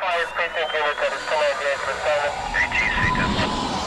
highest precinct unit that is 1098 for assignment. ATC 10.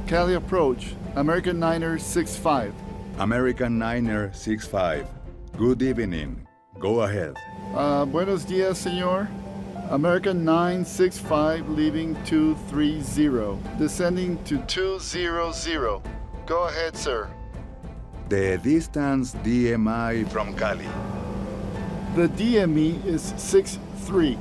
Cali approach, American Niner 65. American Niner 65. Good evening. Go ahead. Buenos dias, senor. American 965 leaving 230, descending to 200. Go ahead, sir. The distance DMI from Cali. The DME is 63.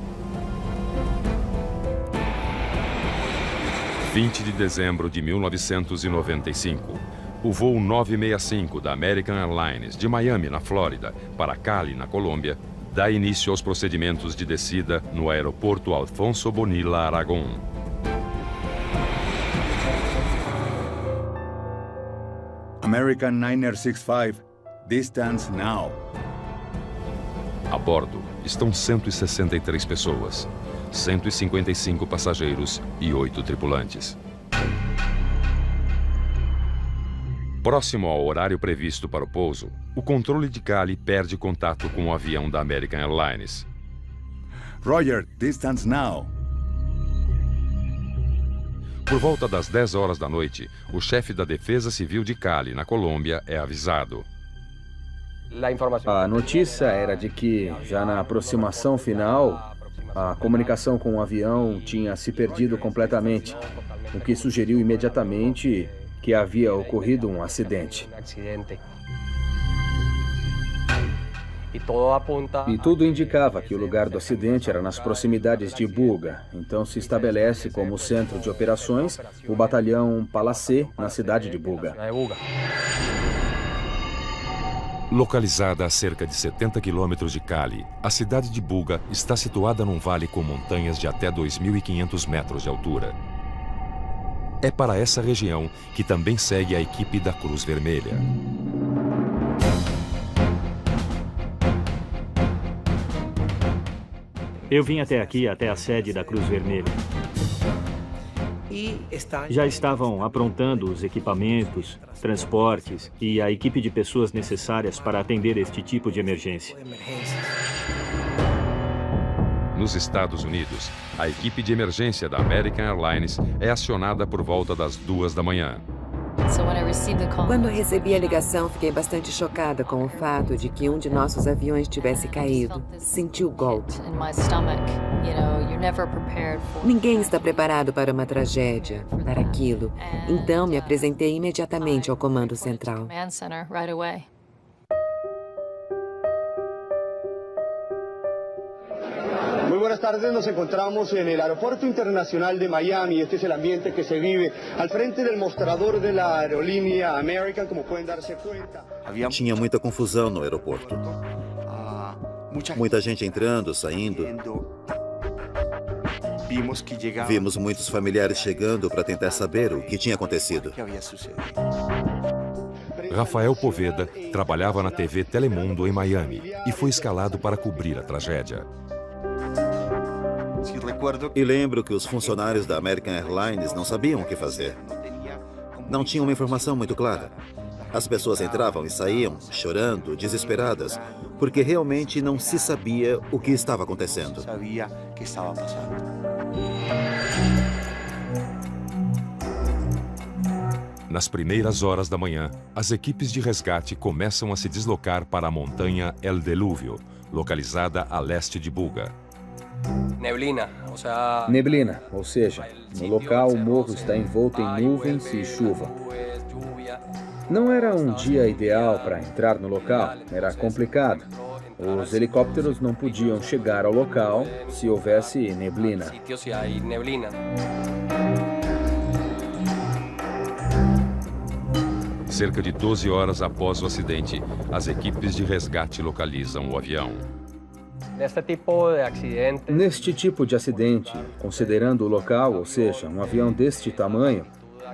20 de dezembro de 1995. O voo 965 da American Airlines de Miami, na Flórida, para Cali, na Colômbia, dá início aos procedimentos de descida no aeroporto Alfonso Bonilla Aragón. American Niner 65. Distance now. A bordo estão 163 pessoas, 155 passageiros e 8 tripulantes. Próximo ao horário previsto para o pouso, o controle de Cali perde contato com o avião da American Airlines. Roger, distance now. Por volta das 10 horas da noite, o chefe da Defesa Civil de Cali, na Colômbia, é avisado. A notícia era de que, já na aproximação final, a comunicação com o avião tinha se perdido completamente, o que sugeriu imediatamente que havia ocorrido um acidente. E tudo indicava que o lugar do acidente era nas proximidades de Buga, então se estabelece como centro de operações o batalhão Palacé, na cidade de Buga. Localizada a cerca de 70 quilômetros de Cali, a cidade de Buga está situada num vale com montanhas de até 2.500 metros de altura. É para essa região que também segue a equipe da Cruz Vermelha. Eu vim até aqui, até a sede da Cruz Vermelha. Já estavam aprontando os equipamentos, transportes e a equipe de pessoas necessárias para atender este tipo de emergência. Nos Estados Unidos, a equipe de emergência da American Airlines é acionada por volta das 2 da manhã. Quando recebi a ligação, fiquei bastante chocada com o fato de que um de nossos aviões tivesse caído. Senti o golpe. Ninguém está preparado para uma tragédia, para aquilo. Então, me apresentei imediatamente ao comando central. Muy buenas tardes, nos encontramos en el Aeropuerto Internacional de Miami. Este es el ambiente que se vive al frente del mostrador de la aerolínea American, como pueden darse cuenta. Tinha muita confusão no aeroporto. Muita gente entrando, saindo. Vimos muitos familiares chegando para tentar saber o que tinha acontecido. Rafael Poveda trabalhava na TV Telemundo em Miami e foi escalado para cobrir a tragédia. E lembro que os funcionários da American Airlines não sabiam o que fazer. Não tinham uma informação muito clara. As pessoas entravam e saíam, chorando, desesperadas, porque realmente não se sabia o que estava acontecendo. Nas primeiras horas da manhã, as equipes de resgate começam a se deslocar para a montanha El Delúvio, localizada a leste de Buga. Neblina, ou seja, no local o morro está envolto em nuvens e chuva. Não era um dia ideal para entrar no local, era complicado. Os helicópteros não podiam chegar ao local se houvesse neblina. Cerca de 12 horas após o acidente, as equipes de resgate localizam o avião. Neste tipo de acidente, considerando o local, ou seja, um avião deste tamanho,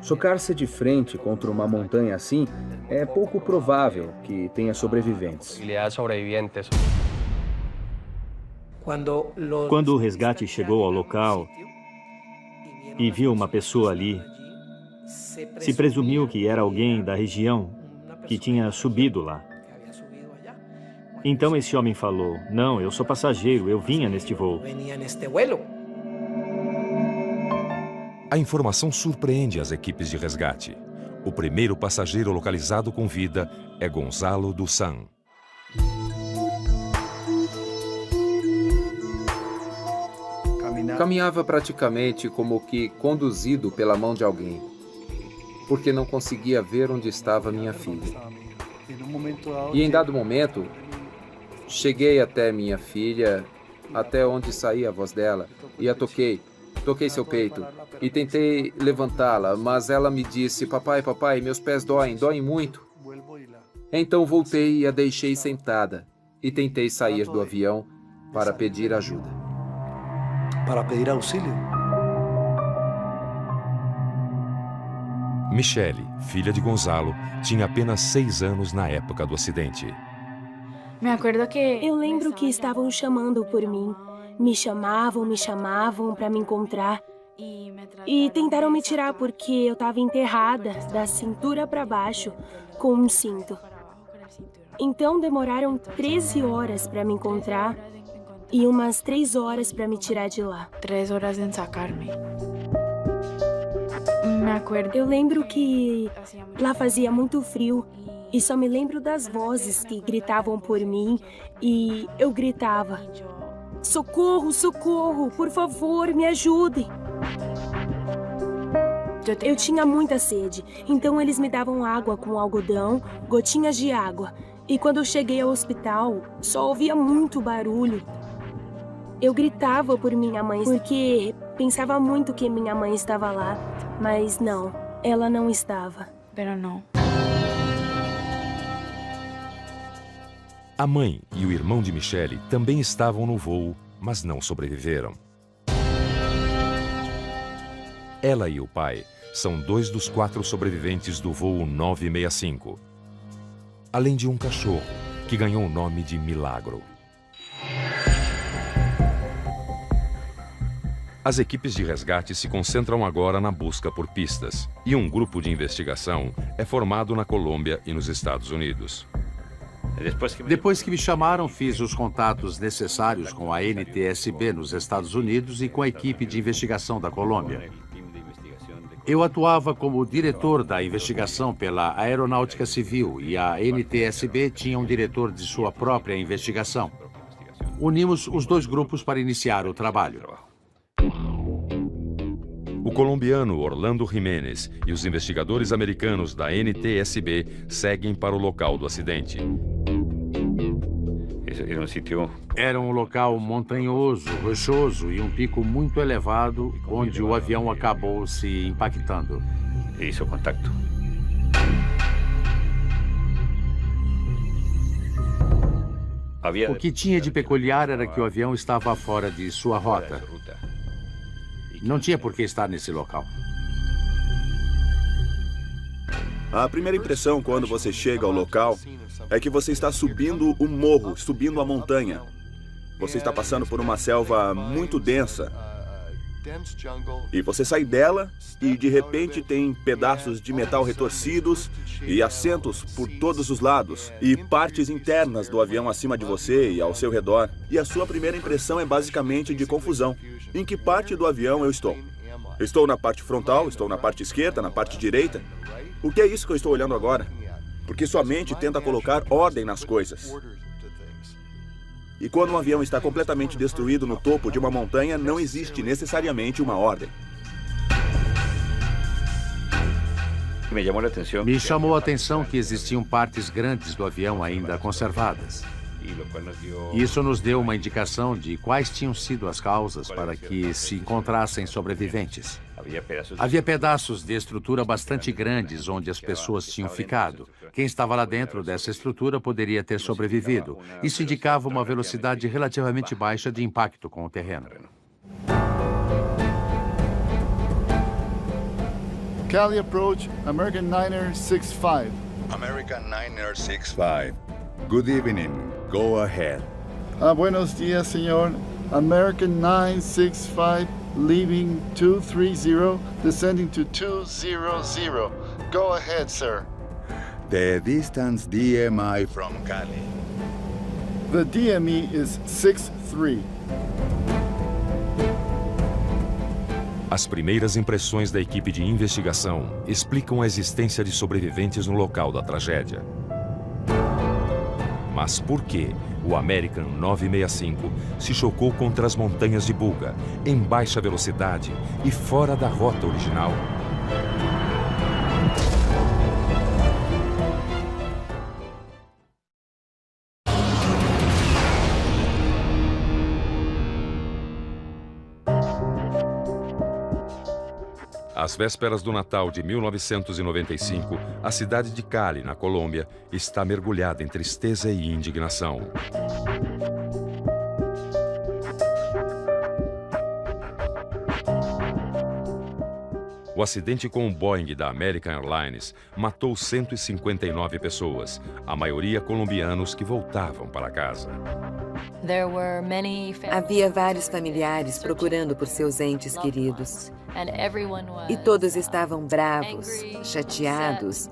chocar-se de frente contra uma montanha assim é pouco provável que tenha sobreviventes. Quando o resgate chegou ao local e viu uma pessoa ali, se presumiu que era alguém da região que tinha subido lá. Então esse homem falou: "Não, eu sou passageiro, eu vinha neste voo." A informação surpreende as equipes de resgate. O primeiro passageiro localizado com vida é Gonzalo Dusan. Caminhava praticamente como que conduzido pela mão de alguém, porque não conseguia ver onde estava minha filha. E em dado momento, cheguei até minha filha, até onde saía a voz dela, e a toquei seu peito, e tentei levantá-la, mas ela me disse: papai, papai, meus pés doem muito. Então voltei e a deixei sentada, e tentei sair do avião para pedir ajuda. Para pedir auxílio. Michele, filha de Gonzalo, tinha apenas 6 anos na época do acidente. Eu lembro que estavam chamando por mim. Me chamavam para me encontrar. E tentaram me tirar porque eu estava enterrada da cintura para baixo com um cinto. Então demoraram 13 horas para me encontrar e umas 3 horas para me tirar de lá. 3 horas em sacar-me. Eu lembro que lá fazia muito frio e só me lembro das vozes que gritavam por mim e eu gritava: socorro, socorro, por favor, me ajudem. Eu tinha muita sede, então eles me davam água com algodão, gotinhas de água. E quando eu cheguei ao hospital, só ouvia muito barulho. Eu gritava por minha mãe, porque pensava muito que minha mãe estava lá. Mas não, ela não estava. Pero não. A mãe e o irmão de Michele também estavam no voo, mas não sobreviveram. Ela e o pai são 2 dos 4 sobreviventes do voo 965. Além de um cachorro, que ganhou o nome de Milagro. As equipes de resgate se concentram agora na busca por pistas, e um grupo de investigação é formado na Colômbia e nos Estados Unidos. Depois que me chamaram, fiz os contatos necessários com a NTSB nos Estados Unidos e com a equipe de investigação da Colômbia. Eu atuava como diretor da investigação pela Aeronáutica Civil e a NTSB tinha um diretor de sua própria investigação. Unimos os 2 grupos para iniciar o trabalho. O colombiano Orlando Jiménez e os investigadores americanos da NTSB seguem para o local do acidente. Era um local montanhoso, rochoso e um pico muito elevado, onde o avião acabou se impactando. Hizo contacto. O que tinha de peculiar era que o avião estava fora de sua rota. Não tinha por que estar nesse local. A primeira impressão quando você chega ao local é que você está subindo um morro, subindo a montanha. Você está passando por uma selva muito densa. E você sai dela e de repente tem pedaços de metal retorcidos e assentos por todos os lados e partes internas do avião acima de você e ao seu redor. E a sua primeira impressão é basicamente de confusão. Em que parte do avião eu estou? Estou na parte frontal, estou na parte esquerda, na parte direita? O que é isso que eu estou olhando agora? Porque sua mente tenta colocar ordem nas coisas. E quando um avião está completamente destruído no topo de uma montanha, não existe necessariamente uma ordem. Me chamou a atenção que existiam partes grandes do avião ainda conservadas. Isso nos deu uma indicação de quais tinham sido as causas para que se encontrassem sobreviventes. Havia pedaços de estrutura bastante grandes onde as pessoas tinham ficado. Quem estava lá dentro dessa estrutura poderia ter sobrevivido. Isso indicava uma velocidade relativamente baixa de impacto com o terreno. Cali approach, American Niner 65. American Niner 65. Good evening. Go ahead. Buenos dias, senor. American 965, leaving 230, descending to 200. Go ahead, sir. The distance DMI from Cali. The DME is 63. As primeiras impressões da equipe de investigação explicam a existência de sobreviventes no local da tragédia. Mas por que o American 965 se chocou contra as montanhas de Buga, em baixa velocidade e fora da rota original? Às vésperas do Natal de 1995, a cidade de Cali, na Colômbia, está mergulhada em tristeza e indignação. O acidente com o Boeing da American Airlines matou 159 pessoas, a maioria colombianos que voltavam para casa. Havia vários familiares procurando por seus entes queridos. E todos estavam bravos, chateados,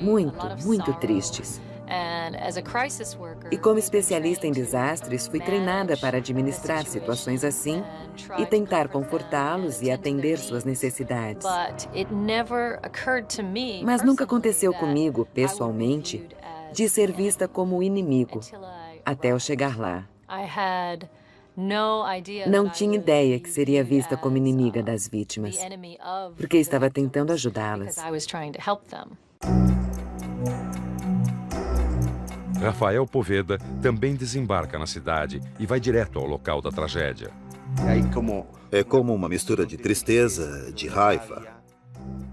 muito tristes. E como especialista em desastres, fui treinada para administrar situações assim e tentar confortá-los e atender suas necessidades. Mas nunca aconteceu comigo, pessoalmente, de ser vista como inimigo, até eu chegar lá. Não tinha ideia que seria vista como inimiga das vítimas, porque estava tentando ajudá-las. Rafael Poveda também desembarca na cidade e vai direto ao local da tragédia. É como uma mistura de tristeza, de raiva,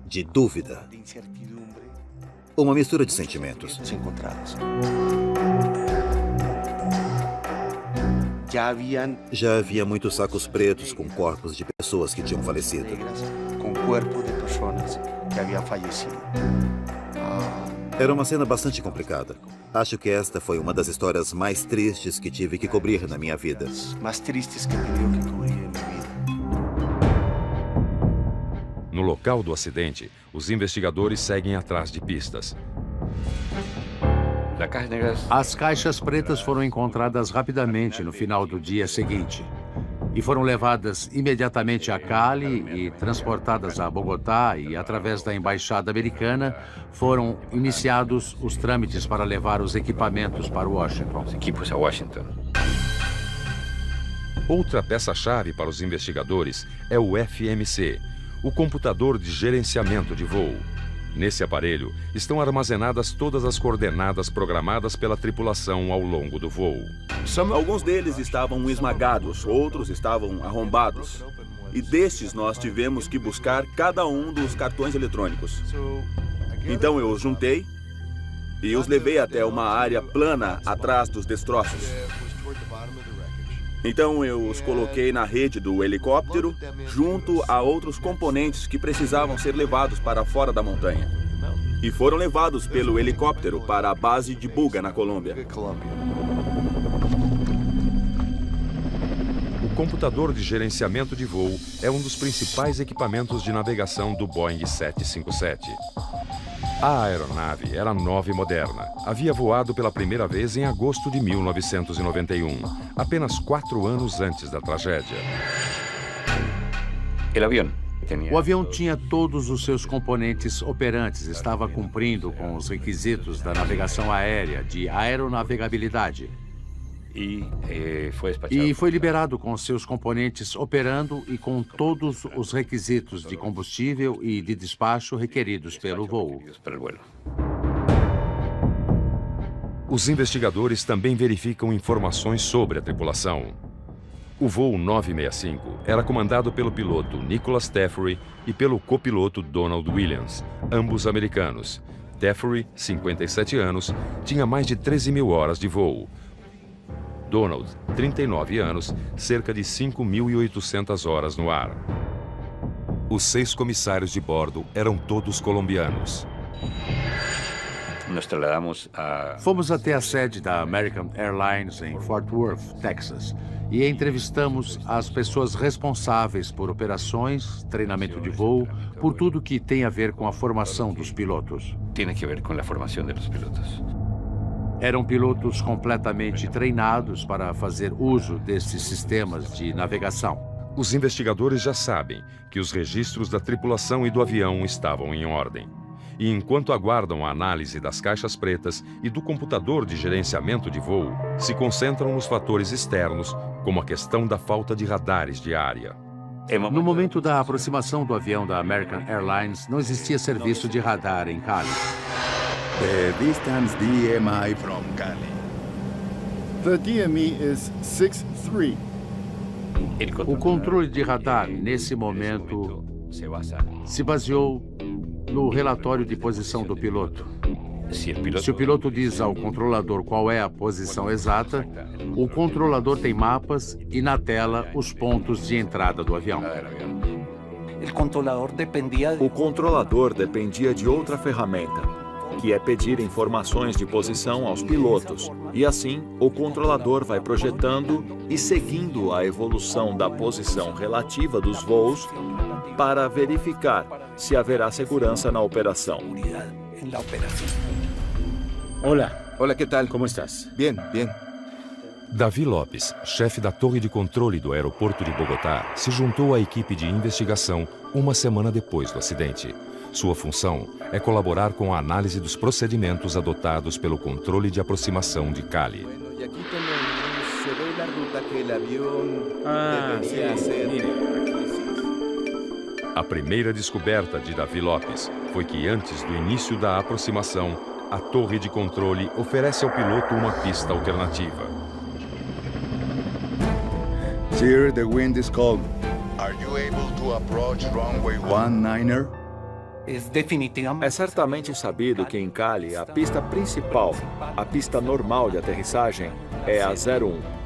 de dúvida. Uma mistura de sentimentos. Já havia muitos sacos pretos com corpos de pessoas que tinham falecido. Era uma cena bastante complicada. Acho que esta foi uma das histórias mais tristes que tive que cobrir na minha vida. No local do acidente, os investigadores seguem atrás de pistas. As caixas pretas foram encontradas rapidamente no final do dia seguinte e foram levadas imediatamente a Cali e transportadas a Bogotá e, através da embaixada americana, foram iniciados os trâmites para levar os equipamentos para Washington. Outra peça-chave para os investigadores é o FMC, o computador de gerenciamento de voo. Nesse aparelho estão armazenadas todas as coordenadas programadas pela tripulação ao longo do voo. Alguns deles estavam esmagados, outros estavam arrombados. E destes nós tivemos que buscar cada um dos cartões eletrônicos. Então eu os juntei e os levei até uma área plana atrás dos destroços. Então eu os coloquei na rede do helicóptero, junto a outros componentes que precisavam ser levados para fora da montanha. E foram levados pelo helicóptero para a base de Buga, na Colômbia. O computador de gerenciamento de voo é um dos principais equipamentos de navegação do Boeing 757. A aeronave era nova e moderna. Havia voado pela primeira vez em agosto de 1991, apenas 4 anos antes da tragédia. O avião tinha todos os seus componentes operantes, estava cumprindo com os requisitos da navegação aérea, de aeronavegabilidade. E foi liberado com seus componentes operando e com todos os requisitos de combustível e de despacho requeridos pelo voo. Os investigadores também verificam informações sobre a tripulação. O voo 965 era comandado pelo piloto Nicholas Taffery e pelo copiloto Donald Williams, ambos americanos. Taffery, 57 anos, tinha mais de 13 mil horas de voo. Donald, 39 anos, cerca de 5.800 horas no ar. Os 6 comissários de bordo eram todos colombianos. Fomos até a sede da American Airlines em Fort Worth, Texas, e entrevistamos as pessoas responsáveis por operações, treinamento de voo, por tudo que tem a ver com a formação dos pilotos. Eram pilotos completamente treinados para fazer uso desses sistemas de navegação. Os investigadores já sabem que os registros da tripulação e do avião estavam em ordem. E enquanto aguardam a análise das caixas pretas e do computador de gerenciamento de voo, se concentram nos fatores externos, como a questão da falta de radares de área. No momento da aproximação do avião da American Airlines, não existia serviço de radar em Cali. The distance DMI from Cali. The DME is 6-3. O controle de radar, nesse momento, se baseou no relatório de posição do piloto. Se o piloto diz ao controlador qual é a posição exata, o controlador tem mapas e na tela os pontos de entrada do avião. O controlador dependia de outra ferramenta, que é pedir informações de posição aos pilotos. E assim, o controlador vai projetando e seguindo a evolução da posição relativa dos voos para verificar se haverá segurança na operação. Olá, que tal? Como estás? Bien. Davi Lopes, chefe da torre de controle do aeroporto de Bogotá, se juntou à equipe de investigação uma semana depois do acidente. Sua função é colaborar com a análise dos procedimentos adotados pelo controle de aproximação de Cali. A primeira descoberta de Davi Lopes foi que antes do início da aproximação, a torre de controle oferece ao piloto uma pista alternativa. Sir, the wind is calm. Are you able to approach runway 19er? É certamente sabido que em Cali, a pista principal, a pista normal de aterrissagem, é a 01.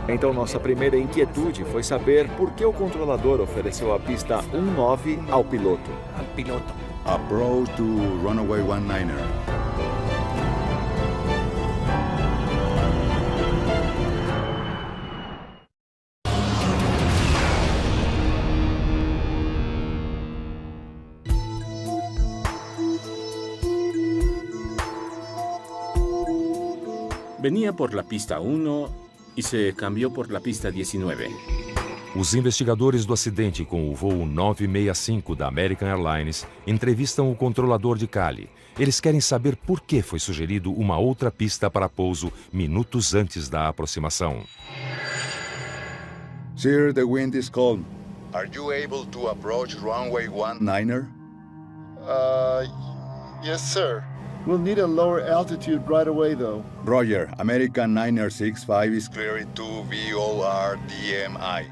Então, nossa primeira inquietude foi saber por que o controlador ofereceu a pista 19 ao piloto. Approach to runway 19er. Venía por la pista 1 y se cambió por la pista 19. Os investigadores do acidente com o voo 965 da American Airlines entrevistam o controlador de Cali. Eles querem saber por que foi sugerido uma outra pista para pouso minutos antes da aproximação. Sir, the wind is calm. Are you able to approach runway 19er? Yes, sir. We'll need a lower altitude right away, though. Roger, American 965 is cleared to VOR DMI.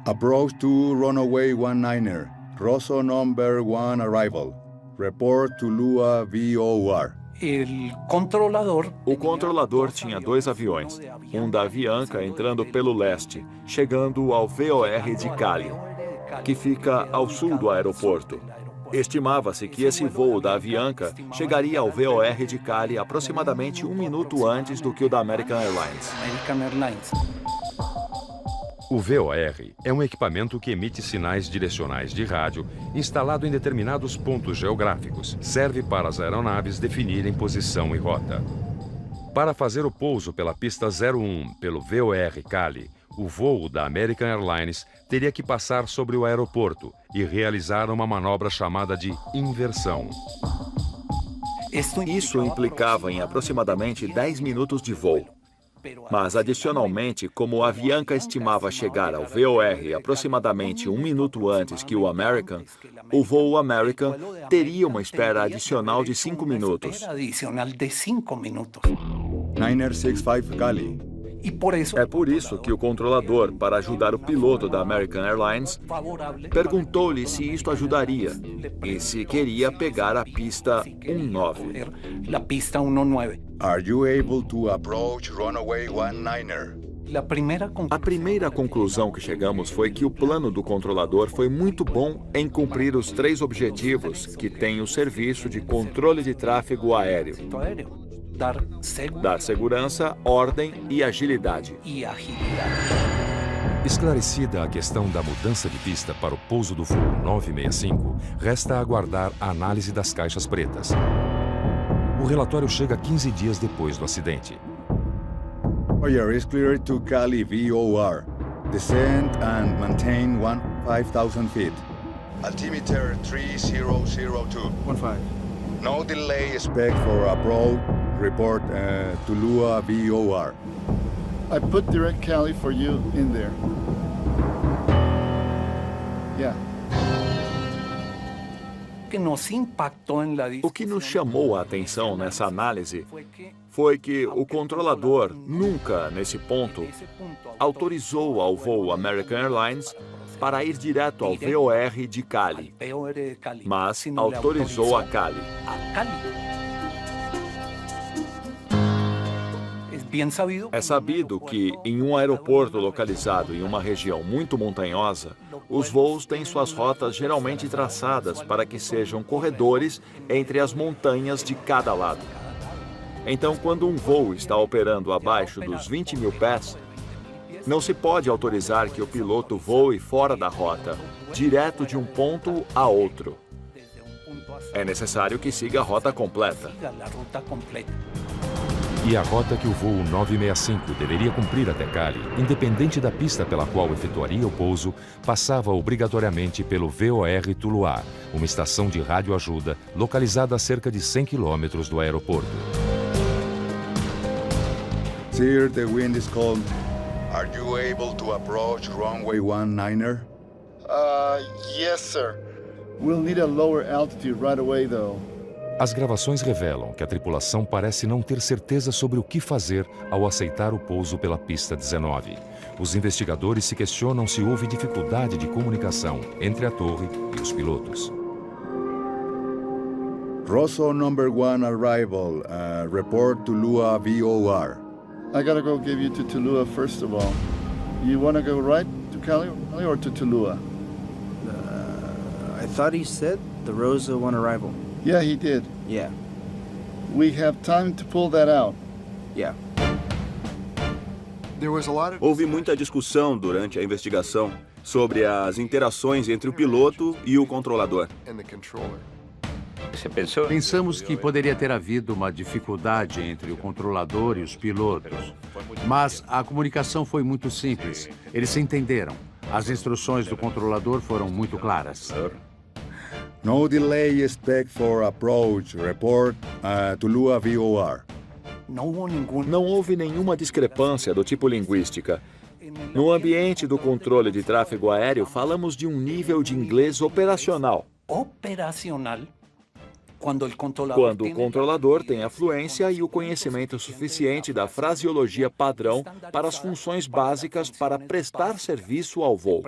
Approach to runway 19er. Rosso number 1 arrival. Report to Lua VOR. O controlador tinha 2 aviões, um da Avianca entrando pelo leste, chegando ao VOR de Cali, que fica ao sul do aeroporto. Estimava-se que esse voo da Avianca chegaria ao VOR de Cali aproximadamente 1 minuto antes do que o da American Airlines. O VOR é um equipamento que emite sinais direcionais de rádio instalado em determinados pontos geográficos. Serve para as aeronaves definirem posição e rota. Para fazer o pouso pela pista 01 pelo VOR Cali, o voo da American Airlines teria que passar sobre o aeroporto e realizar uma manobra chamada de inversão. Isso implicava em aproximadamente 10 minutos de voo. Mas, adicionalmente, como a Avianca estimava chegar ao VOR aproximadamente 1 minuto antes que o American, o voo American teria uma espera adicional de 5 minutos. Niner 65 Cali. É por isso que o controlador, para ajudar o piloto da American Airlines, perguntou-lhe se isto ajudaria e se queria pegar a pista 19. Are you able to approach runway 19er? A primeira conclusão que chegamos foi que o plano do controlador foi muito bom em cumprir os 3 objetivos que tem o serviço de controle de tráfego aéreo: dar segurança, ordem e agilidade. Esclarecida a questão da mudança de pista para o pouso do voo 965, resta aguardar a análise das caixas pretas. O relatório chega 15 dias depois do acidente. Roger, is cleared to Cali VOR. Descend and maintain 5,000 feet. Altimeter 3002. 15. No delay, expect for approach. Report to Lua VOR. I put direct Cali for you in there. Yeah. O que nos chamou a atenção nessa análise foi que o controlador nunca, nesse ponto, autorizou ao voo American Airlines para ir direto ao VOR de Cali, mas autorizou a Cali. É sabido que, em um aeroporto localizado em uma região muito montanhosa, os voos têm suas rotas geralmente traçadas para que sejam corredores entre as montanhas de cada lado. Então, quando um voo está operando abaixo dos 20 mil pés, não se pode autorizar que o piloto voe fora da rota, direto de um ponto a outro. É necessário que siga a rota completa. E a rota que o voo 965 deveria cumprir até Cali, independente da pista pela qual efetuaria o pouso, passava obrigatoriamente pelo VOR Tuluá, uma estação de radioajuda localizada a cerca de 100 quilômetros do aeroporto. Sir, the wind is cold. Are you able to approach runway 19er? Yes, sir. We'll need a lower altitude right away, though. As gravações revelam que a tripulação parece não ter certeza sobre o que fazer ao aceitar o pouso pela pista 19. Os investigadores se questionam se houve dificuldade de comunicação entre a torre e os pilotos. Rosso number 1 arrival. Report to Lua VOR. I gotta go give you to Tuluá first of all. You wanna go right to Cali or to Tuluá? I thought he said the Rosa 1 arrival. Yeah, he did. Yeah. We have time to pull that out. Yeah. Houve muita discussão durante a investigação sobre as interações entre o piloto e o controlador. Pensamos que poderia ter havido uma dificuldade entre o controlador e os pilotos, mas a comunicação foi muito simples. Eles se entenderam. As instruções do controlador foram muito claras. No delay, expect for approach. Report to Lua VOR. Não houve nenhuma discrepância do tipo linguística. No ambiente do controle de tráfego aéreo, falamos de um nível de inglês operacional. Quando o controlador tem a fluência e o conhecimento suficiente da fraseologia padrão para as funções básicas para prestar serviço ao voo.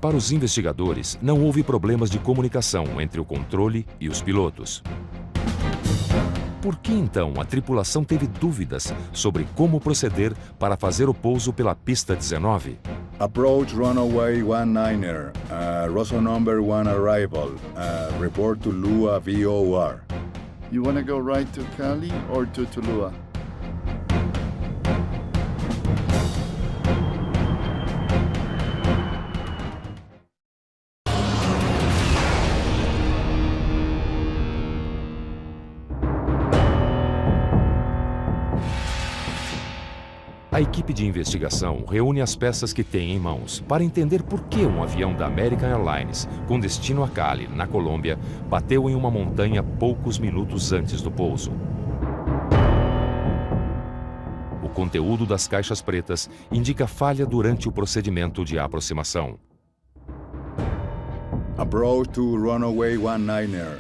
Para os investigadores, não houve problemas de comunicação entre o controle e os pilotos. Por que, então, a tripulação teve dúvidas sobre como proceder para fazer o pouso pela pista 19? Approach runway 19er. Rosso number 1 arrival. Report to Lua VOR. You want to go right to Cali or to Tuluá? A equipe de investigação reúne as peças que tem em mãos para entender por que um avião da American Airlines, com destino a Cali, na Colômbia, bateu em uma montanha poucos minutos antes do pouso. O conteúdo das caixas pretas indica falha durante o procedimento de aproximação. Approach to runway 19er.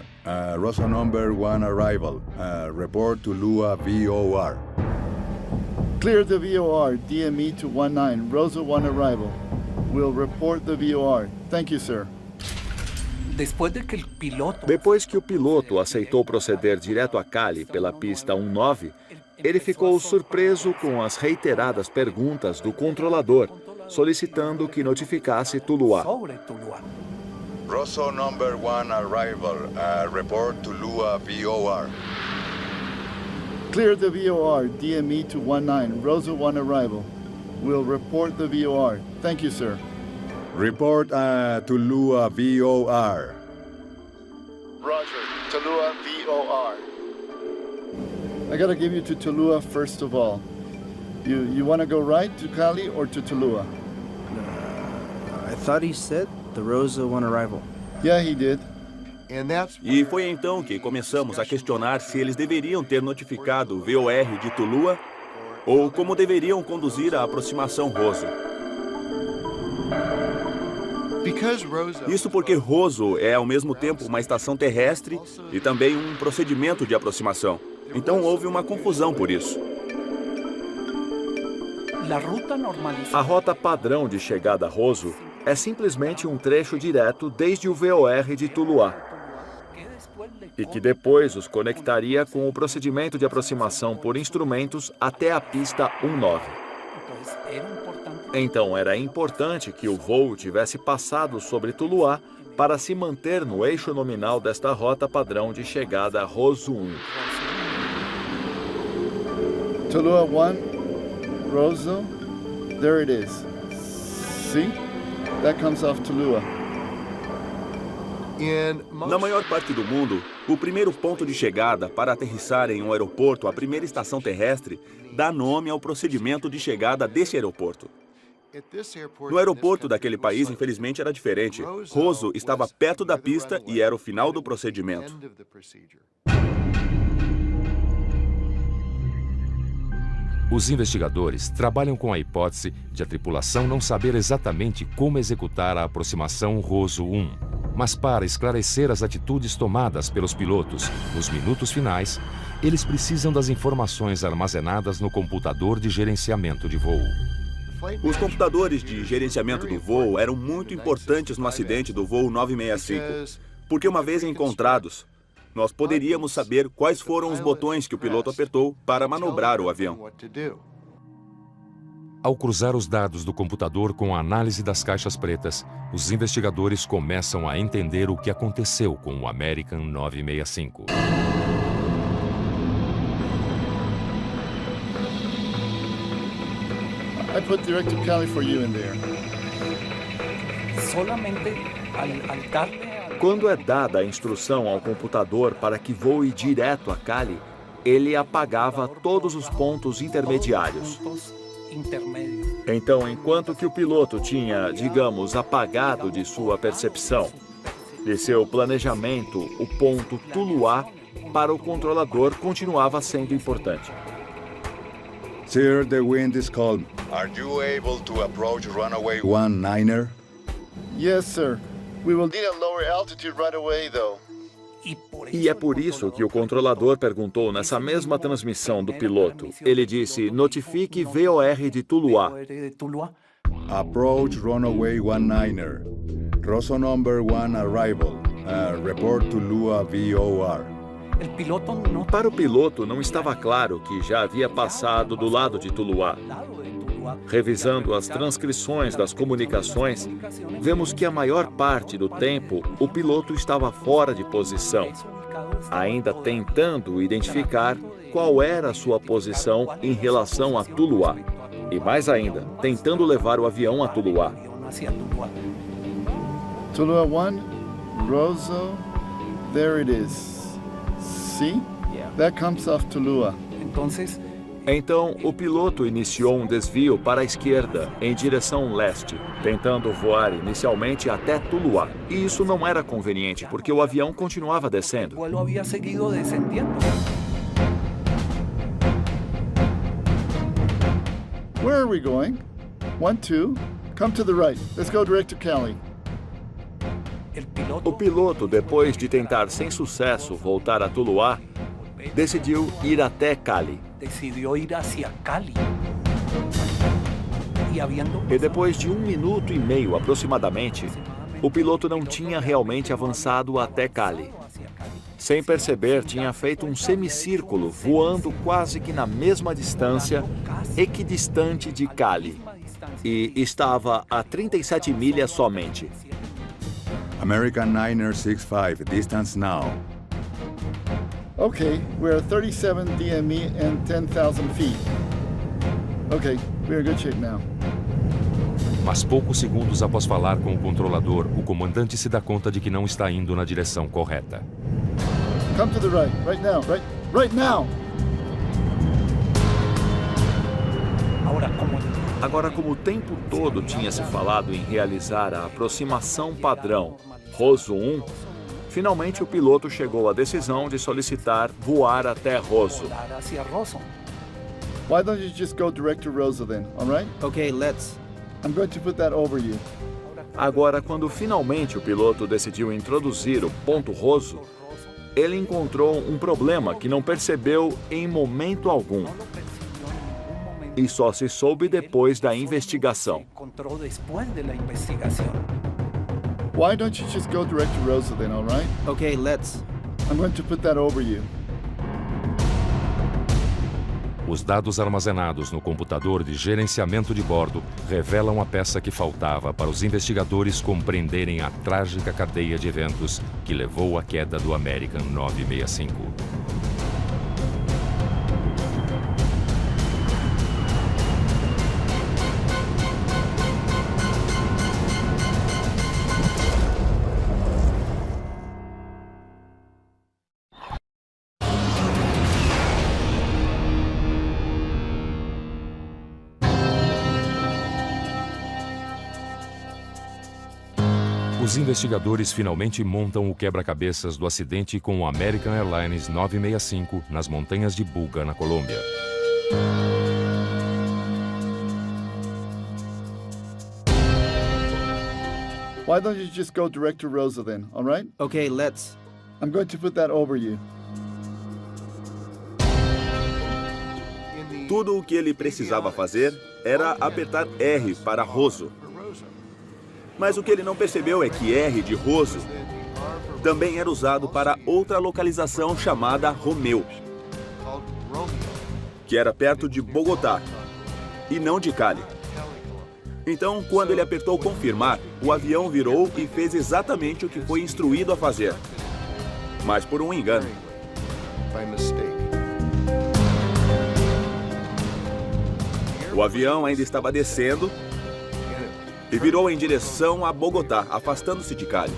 Rosso number 1 arrival. Report to Lua VOR. Clear the VOR, DME to 19, Rosa 1 arrival. We'll report the VOR. Thank you, sir. Depois que o piloto aceitou proceder direto a Cali pela pista 19, ele ficou surpreso com as reiteradas perguntas do controlador, solicitando que notificasse Tuluá. Rosso number 1 arrival. Report to Lua VOR. Clear the VOR, DME to 19, Rosa 1 arrival. We'll report the VOR. Thank you, sir. Report to Lua VOR. Roger, Talua VOR. I gotta give you to Talua first of all. You wanna go right to Cali or to Talua? I thought he said the Rosa 1 arrival. Yeah, he did. E foi então que começamos a questionar se eles deveriam ter notificado o VOR de Tulua ou como deveriam conduzir a aproximação Rosso. Isso porque Rosso é ao mesmo tempo uma estação terrestre e também um procedimento de aproximação. Então houve uma confusão por isso. A rota padrão de chegada a Rosso é simplesmente um trecho direto desde o VOR de Tuluá, e que depois os conectaria com o procedimento de aproximação por instrumentos até a pista 19. Então era importante que o voo tivesse passado sobre Tuluá para se manter no eixo nominal desta rota padrão de chegada a Rosso 1. Tulua 1, Rosso, there it is. See? That comes off Tulua. Na maior parte do mundo, o primeiro ponto de chegada para aterrissar em um aeroporto, a primeira estação terrestre, dá nome ao procedimento de chegada desse aeroporto. No aeroporto daquele país, infelizmente, era diferente. Rosso estava perto da pista e era o final do procedimento. Os investigadores trabalham com a hipótese de a tripulação não saber exatamente como executar a aproximação Rosso 1. Mas para esclarecer as atitudes tomadas pelos pilotos nos minutos finais, eles precisam das informações armazenadas no computador de gerenciamento de voo. Os computadores de gerenciamento do voo eram muito importantes no acidente do voo 965, porque uma vez encontrados, nós poderíamos saber quais foram os botões que o piloto apertou para manobrar o avião. Ao cruzar os dados do computador com a análise das caixas pretas, os investigadores começam a entender o que aconteceu com o American 965. I put direct to Cali for you in there. Quando é dada a instrução ao computador para que voe direto a Cali, ele apagava todos os pontos intermediários. Então, enquanto que o piloto tinha, digamos, apagado de sua percepção, de seu planejamento, o ponto Tuluá, para o controlador continuava sendo importante. Sir, the wind is calm. Are you able to approach runway 19er? Yes, sir. We will need a lower altitude right away, though. E é por isso que o controlador perguntou nessa mesma transmissão do piloto. Ele disse, notifique VOR de Tuluá. Approach runway 19er. Rosso number 1 arrival. Report to Lua VOR. Para o piloto não estava claro que já havia passado do lado de Tuluá. Revisando as transcrições das comunicações, vemos que a maior parte do tempo o piloto estava fora de posição, ainda tentando identificar qual era a sua posição em relação a Tuluá. E mais ainda, tentando levar o avião a Tuluá. Tulua 1, Rosso, there it is. See? That comes off Tulua. Então, o piloto iniciou um desvio para a esquerda, em direção leste, tentando voar inicialmente até Tuluá. E isso não era conveniente, porque o avião continuava descendo. Where are we going? 1, 2, come to the right. Let's go direct to Cali. O piloto, depois de tentar sem sucesso voltar a Tuluá, decidiu ir até Cali. E depois de 1 minuto e meio aproximadamente, o piloto não tinha realmente avançado até Cali. Sem perceber, tinha feito um semicírculo, voando quase que na mesma distância, equidistante de Cali. E estava a 37 milhas somente. American Niner 65, distance now. Okay, we're 37 DME and 10,000 feet. Okay, we're in good shape now. Mas poucos segundos após falar com o controlador, o comandante se dá conta de que não está indo na direção correta. Come to the right now, right now! Agora, como o tempo todo tinha se falado em realizar a aproximação padrão Rosso 1, finalmente o piloto chegou à decisão de solicitar voar até Rosso. Why don't you just go direct to Rosso then, all right? Okay, let's. I'm going to put that over you. Agora, quando finalmente o piloto decidiu introduzir o ponto Rosso, ele encontrou um problema que não percebeu em momento algum. E só se soube depois da investigação. Why don't you just go direct to Rosso then, all right? Okay, let's. I'm going to put that over you. Os dados armazenados no computador de gerenciamento de bordo revelam a peça que faltava para os investigadores compreenderem a trágica cadeia de eventos que levou à queda do American 965. Os investigadores finalmente montam o quebra-cabeças do acidente com o American Airlines 965 nas montanhas de Buga, na Colômbia. Why don't you just go direct to Rosso then, all right? Okay, let's. I'm going to put that over you. Tudo o que ele precisava fazer era apertar R para Rosso. Mas o que ele não percebeu é que R de Rosso também era usado para outra localização chamada Romeu, que era perto de Bogotá, e não de Cali. Então, quando ele apertou confirmar, o avião virou e fez exatamente o que foi instruído a fazer, mas por um engano. O avião ainda estava descendo e virou em direção a Bogotá, afastando-se de Cali.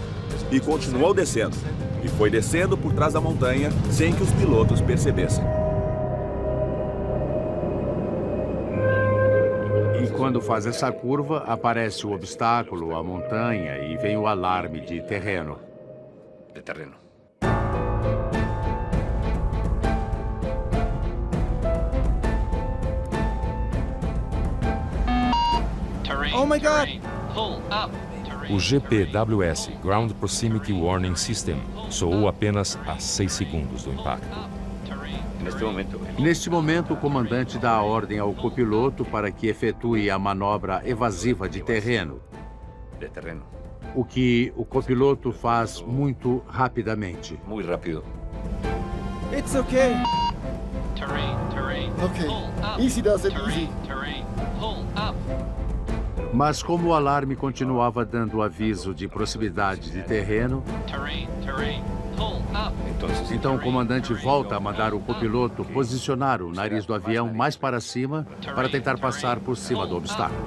E continuou descendo. E foi descendo por trás da montanha sem que os pilotos percebessem. E quando faz essa curva, aparece o obstáculo, a montanha, e vem o alarme de terreno. Oh my God! O GPWS, Ground Proximity Warning System, soou apenas a 6 segundos do impacto. Neste momento, o comandante dá a ordem ao copiloto para que efetue a manobra evasiva de terreno, o que o copiloto faz muito rapidamente. Muito rápido. It's okay. Okay, easy does it, easy. Mas como o alarme continuava dando aviso de proximidade de terreno, então o comandante volta a mandar o copiloto posicionar o nariz do avião mais para cima para tentar passar por cima do obstáculo.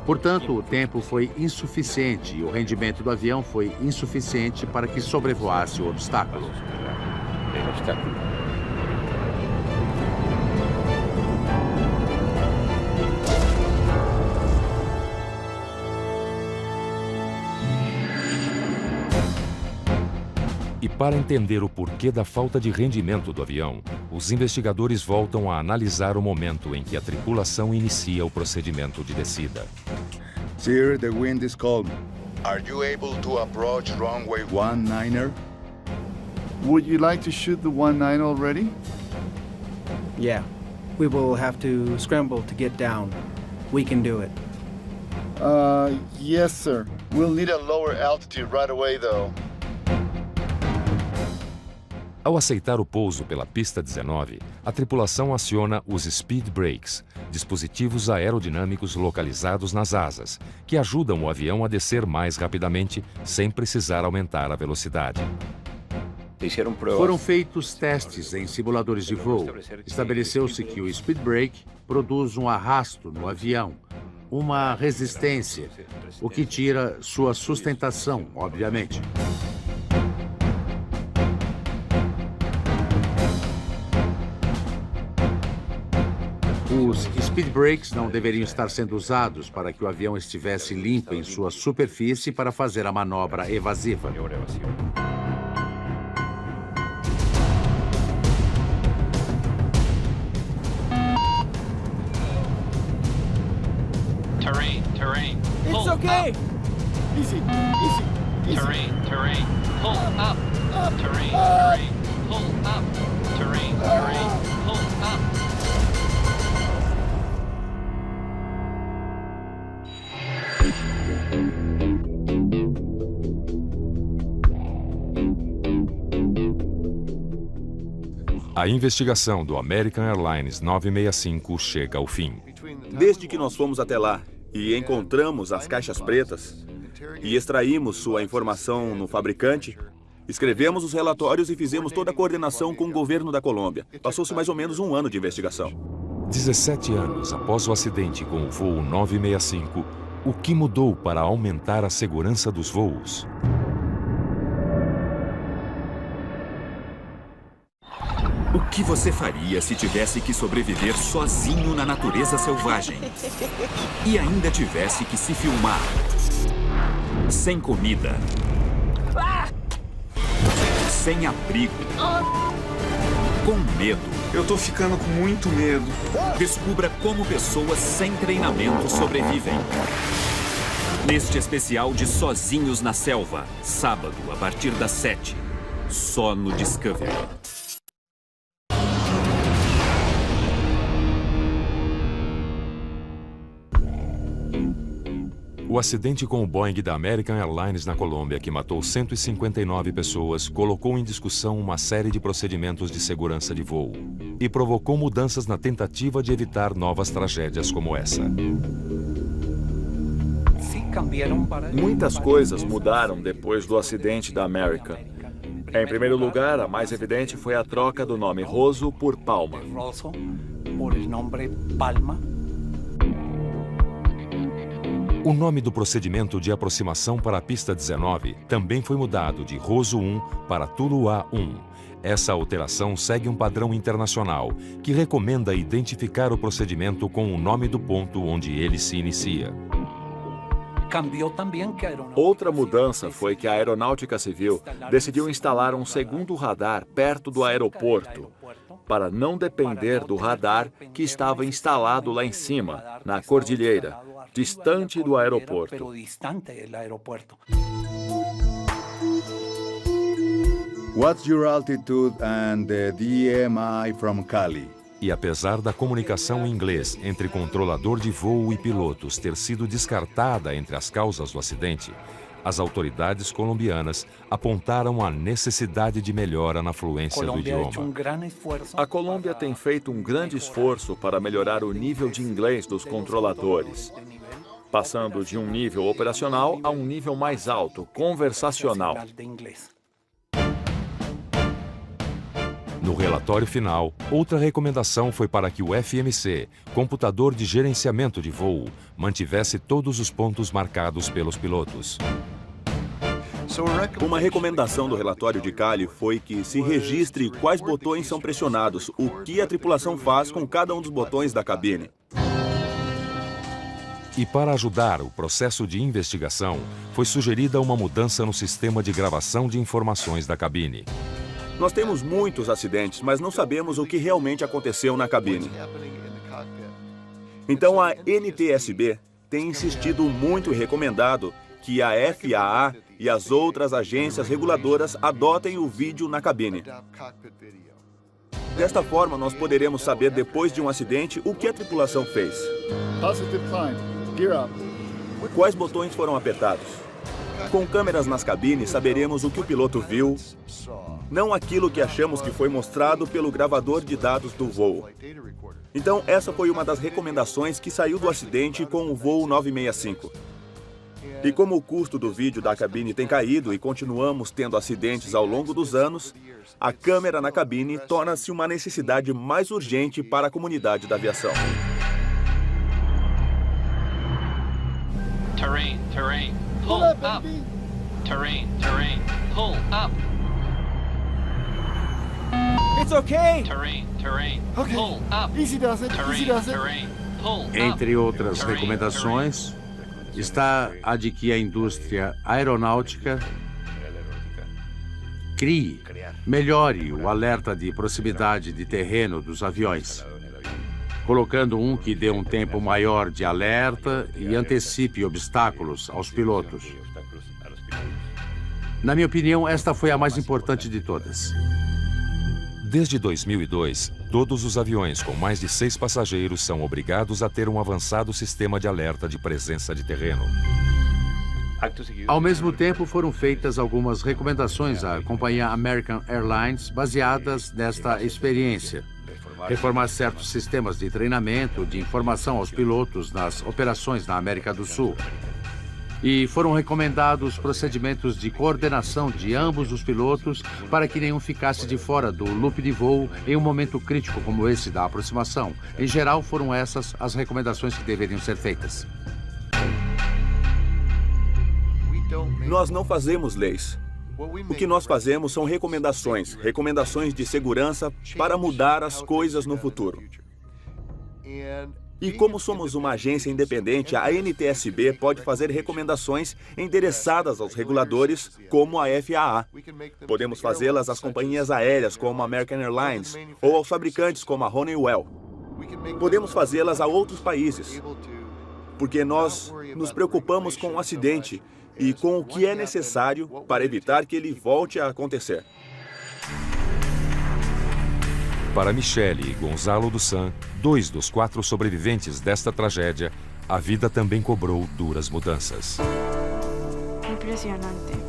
Portanto, o tempo foi insuficiente e o rendimento do avião foi insuficiente para que sobrevoasse o obstáculo. E Para entender o porquê da falta de rendimento do avião, os investigadores voltam a analisar o momento em que a tripulação inicia o procedimento de descida. Sir, the wind is calm. Are you able to approach runway 19er? Would you like to shoot the 19 already? Yeah. We will have to scramble to get down. We can do it. Yes, sir. We'll need a lower altitude right away, though. Ao aceitar o pouso pela pista 19, a tripulação aciona os speed brakes, dispositivos aerodinâmicos localizados nas asas, que ajudam o avião a descer mais rapidamente, sem precisar aumentar a velocidade. Foram feitos testes em simuladores de voo. Estabeleceu-se que o speed brake produz um arrasto no avião, uma resistência, o que tira sua sustentação, obviamente. Os speed brakes não deveriam estar sendo usados para que o avião estivesse limpo em sua superfície para fazer a manobra evasiva. Terrain. It's okay. Easy. Terrain. Pull up. Terrain. Pull up. Terrain. Pull up. A investigação do American Airlines 965 chega ao fim. Desde que nós fomos até lá e encontramos as caixas pretas e extraímos sua informação no fabricante, escrevemos os relatórios e fizemos toda a coordenação com o governo da Colômbia. Passou-se mais ou menos um ano de investigação. 17 anos após o acidente com o voo 965, o que mudou para aumentar a segurança dos voos? O que você faria se tivesse que sobreviver sozinho na natureza selvagem? E ainda tivesse que se filmar? Sem comida. Sem abrigo. Com medo. Eu tô ficando com muito medo. Descubra como pessoas sem treinamento sobrevivem. Neste especial de Sozinhos na Selva, sábado, a partir das 7, só no Discovery. O acidente com o Boeing da American Airlines na Colômbia, que matou 159 pessoas, colocou em discussão uma série de procedimentos de segurança de voo e provocou mudanças na tentativa de evitar novas tragédias como essa. Muitas coisas mudaram depois do acidente da American. Em primeiro lugar, a mais evidente foi a troca do nome Rosso por Palma. O nome do procedimento de aproximação para a pista 19 também foi mudado de Rosso 1 para Tuluá 1. Essa alteração segue um padrão internacional que recomenda identificar o procedimento com o nome do ponto onde ele se inicia. Outra mudança foi que a Aeronáutica Civil decidiu instalar um segundo radar perto do aeroporto, para não depender do radar que estava instalado lá em cima, na cordilheira, distante do aeroporto. What's your altitude and the DMI from Cali? E apesar da comunicação em inglês entre controlador de voo e pilotos ter sido descartada entre as causas do acidente, as autoridades colombianas apontaram a necessidade de melhora na fluência do idioma. A Colômbia tem feito um grande esforço para melhorar o nível de inglês dos controladores, passando de um nível operacional a um nível mais alto, conversacional. No relatório final, outra recomendação foi para que o FMC, computador de gerenciamento de voo, mantivesse todos os pontos marcados pelos pilotos. Uma recomendação do relatório de Cali foi que se registre quais botões são pressionados, o que a tripulação faz com cada um dos botões da cabine. E para ajudar o processo de investigação, foi sugerida uma mudança no sistema de gravação de informações da cabine. Nós temos muitos acidentes, mas não sabemos o que realmente aconteceu na cabine. Então a NTSB tem insistido muito e recomendado que a FAA e as outras agências reguladoras adotem o vídeo na cabine. Desta forma, nós poderemos saber depois de um acidente o que a tripulação fez. Quais botões foram apertados? Com câmeras nas cabines, saberemos o que o piloto viu, não aquilo que achamos que foi mostrado pelo gravador de dados do voo. Então, essa foi uma das recomendações que saiu do acidente com o voo 965. E como o custo do vídeo da cabine tem caído e continuamos tendo acidentes ao longo dos anos, a câmera na cabine torna-se uma necessidade mais urgente para a comunidade da aviação. Terrain, terrain, pull up. Terrain, terrain, pull up. It's okay. Terrain, terrain, pull up. Easy does it. Easy does it. Terrain, pull up. Entre outras recomendações, está a de que a indústria aeronáutica melhore o alerta de proximidade de terreno dos aviões, colocando um que dê um tempo maior de alerta e antecipe obstáculos aos pilotos. Na minha opinião, esta foi a mais importante de todas. Desde 2002, todos os aviões com mais de 6 passageiros são obrigados a ter um avançado sistema de alerta de presença de terreno. Ao mesmo tempo, foram feitas algumas recomendações à companhia American Airlines baseadas nesta experiência. Reformar certos sistemas de treinamento, de informação aos pilotos nas operações na América do Sul. E foram recomendados procedimentos de coordenação de ambos os pilotos para que nenhum ficasse de fora do loop de voo em um momento crítico como esse da aproximação. Em geral, foram essas as recomendações que deveriam ser feitas. Nós não fazemos leis. O que nós fazemos são recomendações de segurança para mudar as coisas no futuro. E como somos uma agência independente, a NTSB pode fazer recomendações endereçadas aos reguladores, como a FAA. Podemos fazê-las às companhias aéreas, como a American Airlines, ou aos fabricantes, como a Honeywell. Podemos fazê-las a outros países, porque nós nos preocupamos com o acidente e com o que é necessário para evitar que ele volte a acontecer. Para Michele e Gonzalo dos San, 2 dos 4 sobreviventes desta tragédia, a vida também cobrou duras mudanças.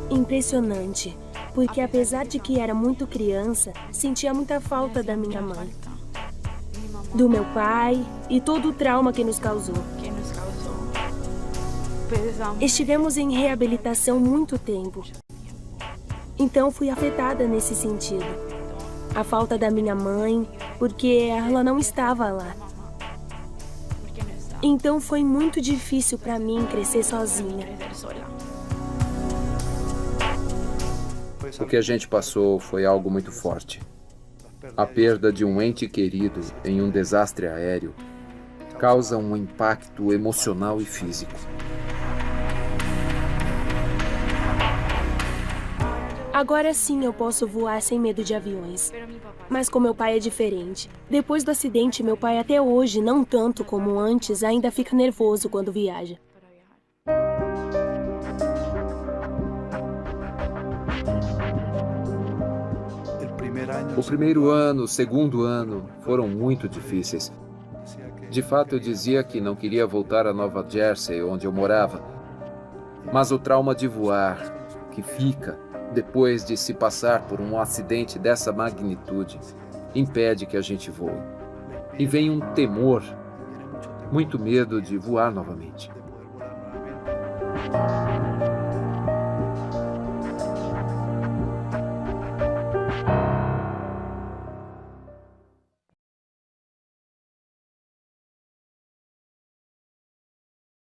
Impressionante, porque apesar de que era muito criança, sentia muita falta da minha mãe, do meu pai e todo o trauma que nos causou. Estivemos em reabilitação muito tempo, então fui afetada nesse sentido. A falta da minha mãe, porque ela não estava lá. Então foi muito difícil para mim crescer sozinha. O que a gente passou foi algo muito forte. A perda de um ente querido em um desastre aéreo causa um impacto emocional e físico. Agora sim eu posso voar sem medo de aviões. Mas com meu pai é diferente. Depois do acidente, meu pai até hoje, não tanto como antes, ainda fica nervoso quando viaja. O primeiro ano, o segundo ano foram muito difíceis. De fato, eu dizia que não queria voltar a Nova Jersey, onde eu morava. Mas o trauma de voar, que fica depois de se passar por um acidente dessa magnitude, impede que a gente voe. E vem um temor, muito medo de voar novamente.